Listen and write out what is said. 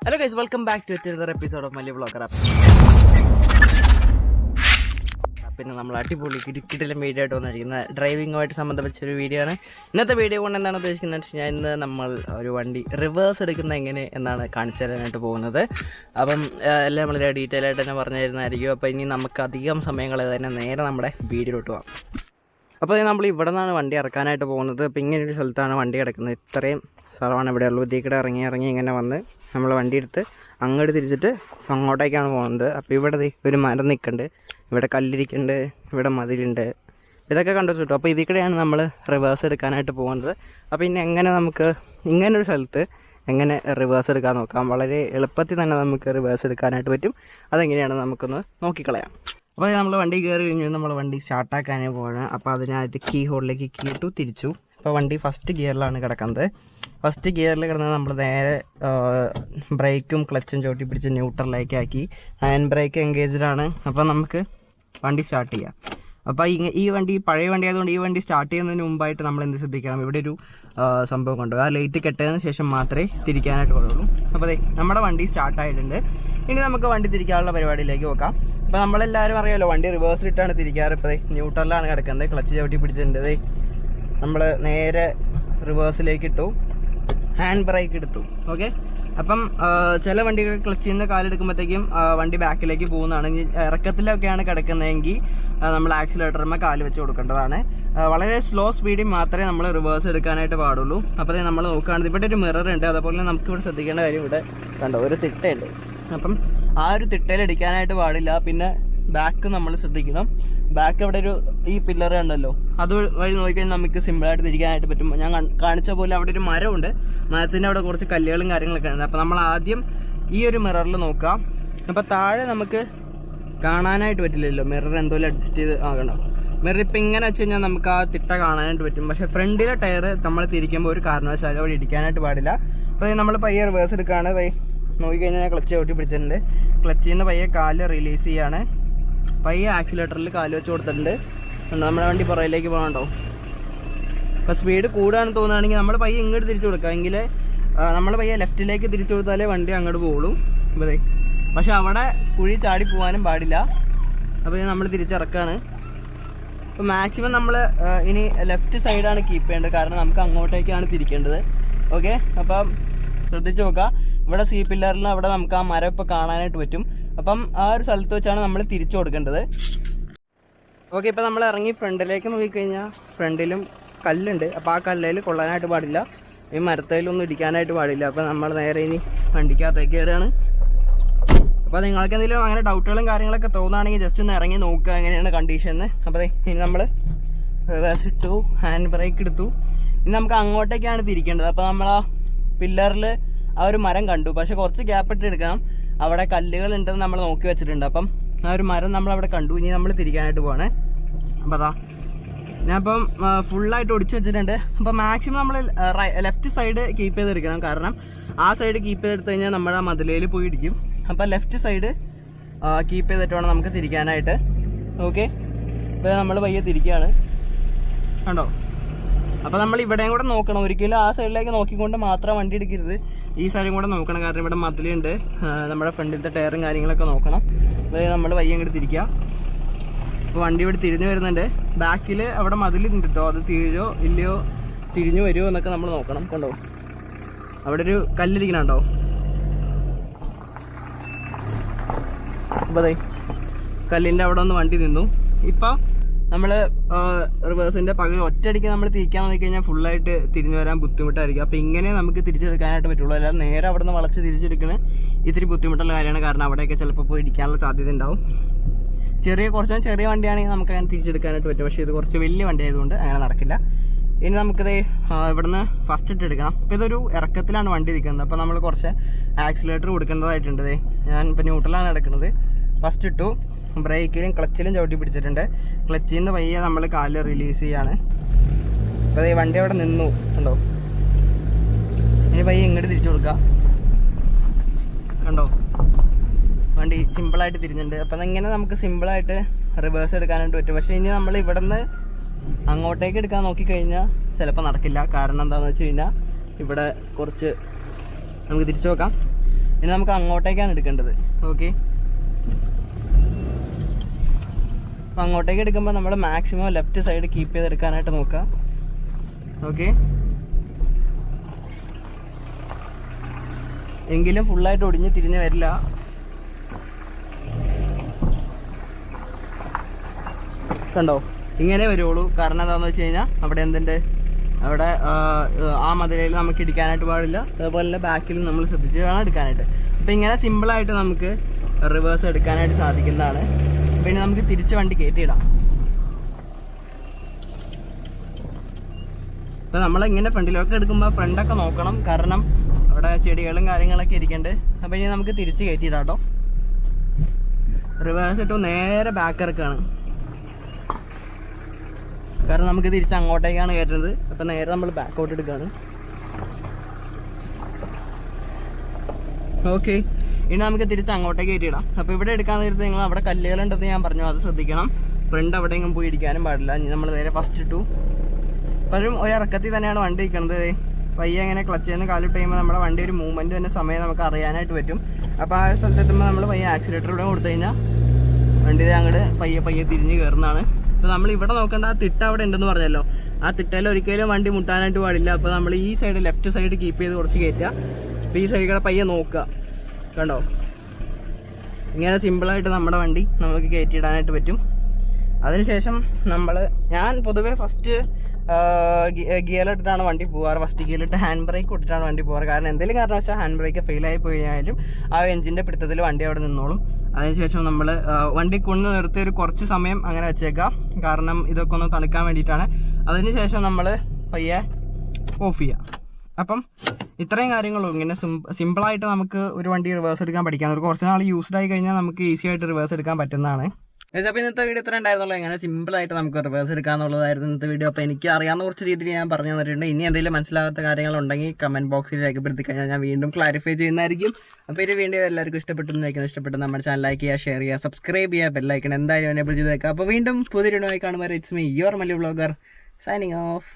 Hello guys, welcome back to another episode of my vlogger. പിന്നെ നമ്മൾ അടിപൊളി കിടിലം വീഡിയോ ആയിട്ട് വന്നിരിക്കുന്ന ഡ്രൈവിങ്ങുമായിട്ട് സംബന്ധിച്ചൊരു വീഡിയോ ആണ്. ഇന്നത്തെ വീഡിയോ കൊണ്ട് എന്താണ് ഉദ്ദേശിക്കുന്നത് വെച്ച് കഴിഞ്ഞാൽ ഇന്ന് നമ്മൾ ഒരു വണ്ടി റിവേഴ്സ് എടുക്കുന്ന എങ്ങനെ എന്നാണ് കാണിച്ചു തരാനായിട്ട് പോകുന്നത്. അപ്പം എല്ലാം വളരെ ഡീറ്റെയിൽ ആയിട്ട് തന്നെ പറഞ്ഞു തരുന്നതായിരിക്കും. അപ്പോൾ ഇനി നമുക്ക് അധികം സമയങ്ങൾ തന്നെ നേരെ നമ്മുടെ വീഡിയോയിലോട്ട് പോകാം. അപ്പോൾ നമ്മൾ ഇവിടെ നിന്നാണ് വണ്ടി ഇറക്കാനായിട്ട് പോകുന്നത്. അപ്പോൾ ഇങ്ങനൊരു സ്ഥലത്താണ് വണ്ടി കിടക്കുന്നത്. ഇത്രയും സ്ഥലമാണ് ഇവിടെ ഉള്ളൂ. ഇതിൽ കൂടെ ഇറങ്ങി ഇങ്ങനെ വന്ന് നമ്മൾ വണ്ടി എടുത്ത് അങ്ങോട്ട് തിരിച്ചിട്ട് അങ്ങോട്ടേക്കാണ് പോകുന്നത്. അപ്പോൾ ഇവിടെ ഒരു മരം നിൽക്കുന്നുണ്ട്, ഇവിടെ കല്ലിരിക്കുന്നുണ്ട്, ഇവിടെ മതിലുണ്ട്, ഇതൊക്കെ കണ്ടു കിട്ടും. അപ്പോൾ ഇതിൽ കൂടെയാണ് നമ്മൾ റിവേഴ്സ് എടുക്കാനായിട്ട് പോകുന്നത്. അപ്പോൾ ഇനി എങ്ങനെ നമുക്ക് ഇങ്ങനൊരു സ്ഥലത്ത് എങ്ങനെ റിവേഴ്സ് എടുക്കാൻ നോക്കാം. വളരെ എളുപ്പത്തിൽ തന്നെ നമുക്ക് റിവേഴ്സ് എടുക്കാനായിട്ട് പറ്റും. അതെങ്ങനെയാണ് നമുക്കൊന്ന് നോക്കിക്കളയാം. അപ്പോൾ നമ്മൾ വണ്ടി കയറി കഴിഞ്ഞാൽ നമ്മൾ വണ്ടി സ്റ്റാർട്ടാക്കാനേ പോകണം. അപ്പോൾ അതിനായിട്ട് കീ ഹോളിലേക്ക് കീ ഇട്ടു തിരിച്ചു. അപ്പോൾ വണ്ടി ഫസ്റ്റ് ഗിയറിലാണ് കിടക്കുന്നത്. ഫസ്റ്റ് ഗിയറിൽ കിടന്നത് നമ്മൾ നേരെ ബ്രേക്കും ക്ലച്ചും ചവിട്ടി പിടിച്ച് ന്യൂട്രലിലേക്ക് ആക്കി. ഹാൻഡ് ബ്രേക്ക് എൻഗേജ്ഡാണ്. അപ്പോൾ നമുക്ക് വണ്ടി സ്റ്റാർട്ട് ചെയ്യാം. അപ്പോൾ ഈ വണ്ടി പഴയ വണ്ടി ആയതുകൊണ്ട് ഈ വണ്ടി സ്റ്റാർട്ട് ചെയ്യുന്നതിന് മുമ്പായിട്ട് നമ്മൾ എന്ത് ശ്രദ്ധിക്കണം, ഇവിടെ ഒരു സംഭവം കൊണ്ടുപോകും. ആ ലൈറ്റ് കെട്ടതിന് ശേഷം മാത്രമേ തിരിക്കാനായിട്ട് പാടുള്ളൂ. അപ്പോൾ നമ്മുടെ വണ്ടി സ്റ്റാർട്ടായിട്ടുണ്ട്. ഇനി നമുക്ക് വണ്ടി തിരിക്കാനുള്ള പരിപാടിയിലേക്ക് നോക്കാം. അപ്പോൾ നമ്മളെല്ലാവരും അറിയാമല്ലോ, വണ്ടി റിവേഴ്സിലിട്ടാണ് തിരിക്കാറ്. ഇപ്പോൾ ന്യൂട്രലിലാണ് കിടക്കുന്നത്. ക്ലച്ച് ചവിട്ടി പിടിച്ചിട്ടുണ്ട്. നമ്മൾ നേരെ റിവേഴ്സിലേക്ക് ഇട്ടു, ഹാൻഡ് ബ്രേക്ക് എടുത്തു. ഓക്കെ. അപ്പം ചില വണ്ടികൾ ക്ലച്ചിൽ നിന്ന് കാലെടുക്കുമ്പോഴത്തേക്കും വണ്ടി ബാക്കിലേക്ക് പോകുന്നതാണ്. ഇറക്കത്തിലൊക്കെയാണ് കിടക്കുന്നതെങ്കിൽ നമ്മൾ ആക്സിലേറ്ററിന്മേൽ കാല് വെച്ച് കൊടുക്കേണ്ടതാണ്. വളരെ സ്ലോ സ്പീഡിൽ മാത്രമേ നമ്മൾ റിവേഴ്സ് എടുക്കാനായിട്ട് പാടുള്ളൂ. അപ്പോൾ നമ്മൾ നോക്കുകയാണെങ്കിൽ ഇവിടെ ഒരു മിറർ ഉണ്ട്. അതുപോലെ നമുക്ക് ഇവിടെ ശ്രദ്ധിക്കേണ്ട കാര്യം, ഇവിടെ കണ്ടോ ഒരു തിട്ടയുണ്ട്. അപ്പം ആ ഒരു തിട്ടയിൽ അടിക്കാനായിട്ട് പാടില്ല. പിന്നെ ബാക്ക് നമ്മൾ ശ്രദ്ധിക്കണം. ബാക്ക് അവിടെ ഒരു ഈ പില്ലർ ഉണ്ടല്ലോ, അത് വഴി നോക്കിക്കഴിഞ്ഞാൽ നമുക്ക് സിമ്പിളായിട്ട് തിരിക്കാനായിട്ട് പറ്റും. ഞാൻ കാണിച്ച പോലെ അവിടെ ഒരു മരമുണ്ട്. മരത്തിൻ്റെ അവിടെ കുറച്ച് കല്ലുകളും കാര്യങ്ങളൊക്കെ ഉണ്ട്. അപ്പോൾ നമ്മൾ ആദ്യം ഈ ഒരു മിററിൽ നോക്കാം. അപ്പോൾ താഴെ നമുക്ക് കാണാനായിട്ട് പറ്റില്ലല്ലോ, മിറർ എന്തോലും അഡ്ജസ്റ്റ് ചെയ്ത് ആകണം. മിറർ ഇപ്പം ഇങ്ങനെ വെച്ച് കഴിഞ്ഞാൽ നമുക്ക് ആ തിട്ട കാണാനായിട്ട് പറ്റും. പക്ഷേ ഫ്രണ്ടിലെ ടയർ നമ്മൾ തിരിക്കുമ്പോൾ ഒരു കാരണവശാലും അവിടെ ഇടിക്കാനായിട്ട് പാടില്ല. അപ്പോൾ നമ്മൾ പയ്യെ റിവേഴ്സ് എടുക്കുകയാണ്. നോക്കിക്കഴിഞ്ഞാൽ ഞാൻ ക്ലച്ച് ചവിട്ടി പിടിച്ചിട്ടുണ്ട്. ക്ലച്ചിൽ നിന്ന് പയ്യെ കാല് റിലീസ് ചെയ്യാണ്. പയ്യെ ആക്സിലേറ്ററിൽ കാല് വെച്ച് കൊടുത്തിട്ടുണ്ട്. നമ്മുടെ വണ്ടി പുറകിലേക്ക് പോകണ്ടോ. അപ്പോൾ സ്പീഡ് കൂടുകയാണെന്ന് തോന്നുകയാണെങ്കിൽ നമ്മൾ പയ്യെ ഇങ്ങോട്ട് തിരിച്ചു കൊടുക്കുക. എങ്കിൽ നമ്മൾ പയ്യെ ലെഫ്റ്റിലേക്ക് തിരിച്ചു കൊടുത്താലേ വണ്ടി അങ്ങോട്ട് പോകുള്ളൂ. അപ്പോൾ പക്ഷെ അവിടെ കുഴി ചാടി പോകാനും പാടില്ല. അപ്പോൾ നമ്മൾ തിരിച്ചിറക്കാണ്. അപ്പോൾ മാക്സിമം നമ്മൾ ഇനി ലെഫ്റ്റ് സൈഡാണ് കീപ്പ് ചെയ്യേണ്ടത്, കാരണം നമുക്ക് അങ്ങോട്ടേക്കാണ് തിരിക്കേണ്ടത്. ഓക്കെ. അപ്പം ശ്രദ്ധിച്ച് നോക്കുക. ഇവിടെ സി പില്ലറിൽ അവിടെ നമുക്ക് ആ മരം ഇപ്പോൾ കാണാനായിട്ട് പറ്റും. അപ്പം ആ ഒരു സ്ഥലത്ത് വെച്ചാണ് നമ്മൾ തിരിച്ചു കൊടുക്കേണ്ടത്. ഓക്കെ. ഇപ്പോൾ നമ്മൾ ഇറങ്ങി ഫ്രണ്ടിലേക്ക് നോക്കിക്കഴിഞ്ഞാൽ ഫ്രണ്ടിലും കല്ലുണ്ട്. അപ്പോൾ ആ കല്ലിൽ കൊള്ളാനായിട്ട് പാടില്ല, ഈ മരത്തയിലൊന്നും ഇടിക്കാനായിട്ട് പാടില്ല. അപ്പോൾ നമ്മൾ നേരെ ഇനി വണ്ടിക്കകത്തേക്ക് കയറുകയാണ്. അപ്പോൾ നിങ്ങൾക്ക് എന്തെങ്കിലും അങ്ങനെ ഡൗട്ടുകളും കാര്യങ്ങളൊക്കെ തോന്നുകയാണെങ്കിൽ ജസ്റ്റ് ഒന്ന് ഇറങ്ങി നോക്കുക എങ്ങനെയാണ് കണ്ടീഷൻ. അപ്പോൾ ഇനി നമ്മൾ റിവേഴ്സ് ഇട്ടു, ഹാൻഡ് ബ്രേക്ക് എടുത്തു. ഇനി നമുക്ക് അങ്ങോട്ടേക്കാണ് തിരിക്കേണ്ടത്. അപ്പോൾ നമ്മൾ ആ പില്ലറിൽ ആ ഒരു മരം കണ്ടു, പക്ഷെ കുറച്ച് ഗ്യാപ്പ് ഇട്ട് എടുക്കണം. അവിടെ കല്ലുകൾ ഉണ്ടെന്ന് നമ്മൾ നോക്കി വെച്ചിട്ടുണ്ട്. അപ്പം ആ ഒരു മരം നമ്മളവിടെ കണ്ടു. ഇനി നമ്മൾ തിരിക്കാനായിട്ട് പോവാണ്. അപ്പോൾ അതാ ഞാനിപ്പം ഫുള്ളായിട്ട് ഒടിച്ചു വെച്ചിട്ടുണ്ട്. അപ്പോൾ മാക്സിമം നമ്മൾ ലെഫ്റ്റ് സൈഡ് കീപ്പ് ചെയ്തെടുക്കണം, കാരണം ആ സൈഡ് കീപ്പ് ചെയ്തെടുത്ത് കഴിഞ്ഞാൽ നമ്മുടെ മതിലയിൽ പോയി ഇടിക്കും. അപ്പോൾ ലെഫ്റ്റ് സൈഡ് കീപ്പ് ചെയ്തിട്ട് വേണം നമുക്ക് തിരിക്കാനായിട്ട്. ഓക്കെ. ഇപ്പോൾ നമ്മൾ പയ്യെ തിരിക്കുകയാണ്, കണ്ടോ. അപ്പോൾ നമ്മൾ ഇവിടെയും കൂടെ നോക്കണം. ഒരിക്കലും ആ സൈഡിലേക്ക് നോക്കിക്കൊണ്ട് മാത്രം വണ്ടി എടുക്കരുത്, ഈ സൈഡും കൂടെ നോക്കണം. കാരണം ഇവിടെ മതിലുണ്ട്, നമ്മുടെ ഫ്രണ്ടിലത്തെ ടയറും കാര്യങ്ങളൊക്കെ നോക്കണം. അപ്പോൾ നമ്മൾ വയ്യ അങ്ങോട്ട് തിരിക്കുക. അപ്പോൾ വണ്ടി ഇവിടെ തിരിഞ്ഞു വരുന്നുണ്ട്. ബാക്കിൽ അവിടെ മതിലുണ്ട് കേട്ടോ, അത് തിരിഞ്ഞോ ഇല്ലയോ, തിരിഞ്ഞു വരുമോ എന്നൊക്കെ നമ്മൾ നോക്കണം. കണ്ടോ അവിടെ ഒരു കല്ലിരിക്കണുണ്ടോ. അപ്പോൾ അതെ കല്ലിൻ്റെ അവിടെ ഒന്ന് വണ്ടി നിന്നു. ഇപ്പോൾ നമ്മൾ റിവേഴ്സിൻ്റെ പകുതി ഒറ്റയടിക്ക് നമ്മൾ തിരിക്കാൻ നോക്കിക്കഴിഞ്ഞാൽ ഫുള്ളായിട്ട് തിരിഞ്ഞു വരാൻ ബുദ്ധിമുട്ടായിരിക്കും. അപ്പോൾ ഇങ്ങനെ നമുക്ക് തിരിച്ചെടുക്കാനായിട്ട് പറ്റുള്ളൂ. അല്ലാതെ നേരെ അവിടെ നിന്ന് വളച്ച് തിരിച്ചെടുക്കുന്നത് ഇത്തിരി ബുദ്ധിമുട്ടുള്ള കാര്യമാണ്. കാരണം അവിടെയൊക്കെ ചിലപ്പോൾ പോയി ഇടിക്കാനുള്ള സാധ്യത ഉണ്ടാവും. കുറച്ചും ചെറിയ വണ്ടിയാണെങ്കിൽ നമുക്ക് അങ്ങനെ തിരിച്ചെടുക്കാനായിട്ട് പറ്റും. പക്ഷേ ഇത് കുറച്ച് വലിയ വണ്ടി ആയതുകൊണ്ട് അങ്ങനെ നടക്കില്ല. ഇനി നമുക്കിത് ഇവിടുന്ന് ഫസ്റ്റ് ഇട്ട് എടുക്കണം. അപ്പോൾ ഇതൊരു ഇറക്കത്തിലാണ് വണ്ടി നിൽക്കുന്നത്. അപ്പോൾ നമ്മൾ കുറച്ച് ആക്സിലേറ്റർ കൊടുക്കേണ്ടതായിട്ടുണ്ട്. ഞാൻ ഇപ്പോൾ ന്യൂട്രലാണ് എടുക്കുന്നത്. ഫസ്റ്റ് ഇട്ടു, ബ്രേക്കിലും ക്ലച്ചിലും ചവിട്ടി പിടിച്ചിട്ടുണ്ട്. ക്ലച്ചിൽ നിന്ന് പയ്യെ നമ്മൾ കാല് റിലീസ് ചെയ്യാണ്. അപ്പോൾ ഈ വണ്ടി അവിടെ നിന്നു കണ്ടോ. ഇനി പയ്യെ ഇങ്ങോട്ട് തിരിച്ചു കൊടുക്കുക. കണ്ടോ വണ്ടി സിമ്പിളായിട്ട് തിരിഞ്ഞിട്ടുണ്ട്. അപ്പം ഇങ്ങനെ നമുക്ക് സിമ്പിളായിട്ട് റിവേഴ്സ് എടുക്കാനായിട്ട് പറ്റും. പക്ഷേ ഇനി നമ്മൾ ഇവിടെ നിന്ന് അങ്ങോട്ടേക്ക് എടുക്കാൻ നോക്കിക്കഴിഞ്ഞാൽ ചിലപ്പോൾ നടക്കില്ല. കാരണം എന്താണെന്ന് വെച്ച് കഴിഞ്ഞാൽ ഇവിടെ കുറച്ച് നമുക്ക് തിരിച്ചു നോക്കാം. ഇനി നമുക്ക് അങ്ങോട്ടേക്കാണ് എടുക്കേണ്ടത്. ഓക്കെ, അപ്പം അങ്ങോട്ടേക്ക് എടുക്കുമ്പോൾ നമ്മൾ മാക്സിമം ലെഫ്റ്റ് സൈഡ് കീപ്പ് ചെയ്തെടുക്കാനായിട്ട് നോക്കുക. ഓക്കെ, എങ്കിലും ഫുള്ളായിട്ട് ഒടിഞ്ഞ് തിരിഞ്ഞ് വരില്ല. കണ്ടോ, ഇങ്ങനെ വരുള്ളൂ. കാരണം എന്താണെന്ന് വെച്ച് കഴിഞ്ഞാൽ അവിടെ അവിടെ ആ മതിലയിൽ നമുക്ക് ഇടിക്കാനായിട്ട് പാടില്ല. അതുപോലെ തന്നെ ബാക്കിൽ നമ്മൾ ശ്രദ്ധിച്ച് വേണം എടുക്കാനായിട്ട്. അപ്പം ഇങ്ങനെ സിമ്പിളായിട്ട് നമുക്ക് റിവേഴ്സ് എടുക്കാനായിട്ട് സാധിക്കുന്നതാണ്. പിന്നെ നമുക്ക് തിരിച്ച് വണ്ടി കയറ്റിയിടാം. അപ്പം നമ്മളിങ്ങനെ ഫ്രണ്ടിലൊക്കെ എടുക്കുമ്പോൾ ഫ്രണ്ടൊക്കെ നോക്കണം, കാരണം അവിടെ ചെടികളും കാര്യങ്ങളൊക്കെ ഇരിക്കുന്നുണ്ട്. അപ്പം ഇനി നമുക്ക് തിരിച്ച് കയറ്റിയിടാം കേട്ടോ. റിവേഴ്സ് ഇട്ടു നേരെ ബാക്ക് ഇറക്കാണ്, കാരണം നമുക്ക് തിരിച്ച് അങ്ങോട്ടേക്കാണ് കയറ്റുന്നത്. അപ്പം നേരെ നമ്മൾ ബാക്കോട്ട് എടുക്കുകയാണ്. ഓക്കെ, ഇനി നമുക്ക് തിരിച്ച് അങ്ങോട്ടേക്ക് കയറ്റിയിടാം. അപ്പോൾ ഇവിടെ എടുക്കാൻ നേരത്തെ നിങ്ങൾ അവിടെ കല്ലുകളുണ്ടെന്ന് ഞാൻ പറഞ്ഞു, അത് ശ്രദ്ധിക്കണം. ഫ്രണ്ട് എവിടെയെങ്കിലും പോയി ഇടിക്കാനും പാടില്ല. നമ്മൾ നേരെ ഫസ്റ്റ് ഇട്ടു. പലരും ഒരിറക്കത്തിൽ തന്നെയാണ് വണ്ടി ഇരിക്കുന്നത്. പയ്യെ അങ്ങനെ ക്ലച്ച് ചെയ്യുന്ന കാലിട്ട് കഴിയുമ്പോൾ നമ്മുടെ വണ്ടി ഒരു മൂവ്മെൻറ്റ് തന്നെ സമയം നമുക്ക് അറിയാനായിട്ട് പറ്റും. അപ്പോൾ ആ സ്ഥലത്ത് എത്തുമ്പോൾ നമ്മൾ പയ്യെ ആക്സിലേറ്റർ ഇവിടെ കൊടുത്തു കഴിഞ്ഞാൽ വണ്ടി അങ്ങോട്ട് പയ്യെ തിരിഞ്ഞ് കയറുന്നതാണ്. അപ്പോൾ നമ്മൾ ഇവിടെ നോക്കേണ്ട ആ തിട്ട അവിടെ ഉണ്ടെന്ന് പറഞ്ഞല്ലോ, ആ തിട്ടയിൽ ഒരിക്കലും വണ്ടി മുട്ടാനായിട്ട് പാടില്ല. അപ്പോൾ നമ്മൾ ഈ സൈഡ് ലെഫ്റ്റ് സൈഡ് കീപ്പ് ചെയ്ത് കുറച്ച് കയറ്റുക. അപ്പോൾ ഈ സൈഡിൽ കൂടെ പയ്യെ നോക്കുക. കണ്ടോ, ഇങ്ങനെ സിമ്പിളായിട്ട് നമ്മുടെ വണ്ടി നമുക്ക് കയറ്റിയിടാനായിട്ട് പറ്റും. അതിനുശേഷം ഞാൻ പൊതുവേ ഫസ്റ്റ് ഗിയറിലിട്ടിട്ടാണ് വണ്ടി പോകാറ്. ഫസ്റ്റ് ഗിയറിലിട്ട് ഹാൻഡ് ബ്രേക്ക് ഇട്ടിട്ടാണ് വണ്ടി പോകാറ്. കാരണം എന്തെങ്കിലും കാരണവശാൽ ഹാൻഡ് ബ്രേക്ക് ഫെയിലായി പോയി കഴിഞ്ഞാലും ആ എഞ്ചിൻ്റെ പിടുത്തത്തിൽ വണ്ടി അവിടെ നിന്നോളും. അതിനുശേഷം നമ്മൾ വണ്ടി കൊണ്ട് നിർത്തി ഒരു കുറച്ച് സമയം അങ്ങനെ വെച്ചേക്കാം, കാരണം ഇതൊക്കെ ഒന്ന് തണുക്കാൻ വേണ്ടിയിട്ടാണ്. അതിനുശേഷം നമ്മൾ പയ്യെ ഓഫ് ചെയ്യാം. അപ്പം ഇത്രയും കാര്യങ്ങളും ഇങ്ങനെ സിമ്പിളായിട്ട് നമുക്ക് ഒരു വണ്ടി റിവേഴ്സ് എടുക്കാൻ പഠിക്കാം. ഒരു കുറച്ച് നാൾ യൂസ്ഡ് ആയി കഴിഞ്ഞാൽ നമുക്ക് ഈസി ആയിട്ട് റിവേഴ്സ് എടുക്കാൻ പറ്റുന്നതാണ്. അപ്പോൾ ഇന്നത്തെ വീഡിയോ ഇത്ര ഉണ്ടായിരുന്നുള്ളൂ. എങ്ങനെ സിമ്പിളായിട്ട് നമുക്ക് റിവേഴ്സ് എടുക്കാമെന്നുള്ളതായിരുന്നു ഇന്നത്തെ വീഡിയോ. അപ്പോൾ എനിക്ക് അറിയാവുന്ന കുറച്ച് രീതിയിൽ ഞാൻ പറഞ്ഞു തന്നിട്ടുണ്ട്. ഇനി എന്തെങ്കിലും മനസ്സിലാകാത്ത കാര്യങ്ങളുണ്ടെങ്കിൽ കമൻറ്റ് ബോക്സിൽ രേഖപ്പെടുത്തി കഴിഞ്ഞാൽ ഞാൻ വീണ്ടും ക്ലാരിഫൈ ചെയ്യുന്നതായിരിക്കും. അപ്പോൾ ഈ വീഡിയോ എല്ലാവർക്കും ഇഷ്ടപ്പെട്ടു നമ്മുടെ ചാനൽ ലൈക്ക് ചെയ്യുക, ഷെയർ ചെയ്യുക, സബ്സ്ക്രൈബ് ചെയ്യുക, ബെല്ലൈക്കൺ എന്തായാലും എനേബിൾ ചെയ്തേക്കുക. അപ്പോൾ വീണ്ടും പുതിയ വീഡിയോ ആയി കാണുമ്പോൾ it's me your Mallu vlogger signing off.